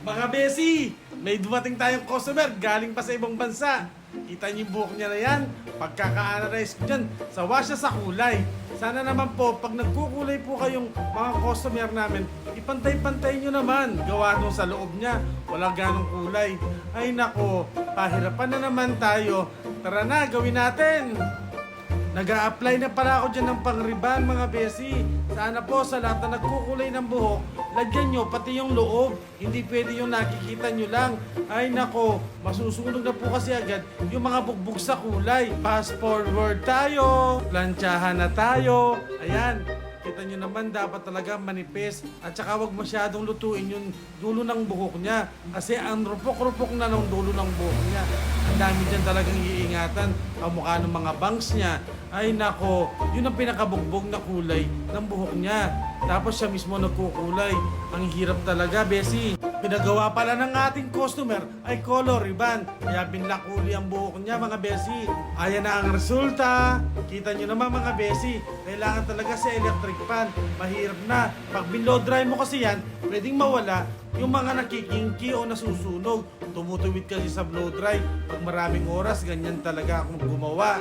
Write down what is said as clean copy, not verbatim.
Mga besi, may dumating tayong customer galing pa sa ibang bansa. Kita niyo yung buhok niya na yan? Pagkaka-analyze ko dyan, sawa siya sa kulay. Sana naman po, pag nagkukulay po kayong mga customer namin, ipantay-pantay nyo naman. Gawa nung sa loob niya, wala ganong kulay. Ay nako, pahirapan na naman tayo. Tara na, gawin natin! Nag-a-apply na pala ako dyan ng pang-riban mga besi. Sana po sa lahat na nagkukulay ng buhok, lagyan nyo pati yung loob. Hindi pwede yung nakikita nyo lang. Ay nako, masusunog na po kasi agad yung mga bugbog sa kulay. Fast forward tayo. Plantsahan na tayo. Ayan. Kita nyo naman, dapat talaga manipis at saka wag masyadong lutuin yung dulo ng buhok niya kasi ang rupok-rupok na ng dulo ng buhok niya. Ang dami dyan talagang iingatan, kamukha ng mga bangs niya. Ay nako, yun ang pinakabugbog na kulay ng buhok niya. Tapos siya mismo nagkukulay. Ang hirap talaga, besi. Pinagawa pala ng ating customer ay color ribbon. Kaya binlakuli ang buhok niya mga besi. Ayan na ang resulta. Kita nyo naman mga besi, kailangan talaga sa electric fan. Mahirap na. Pag binlow dry mo kasi yan, pwedeng mawala yung mga nakikingki o nasusunog. Tumutuwid kasi sa blow dry. Pag maraming oras, ganyan talaga akong gumawa.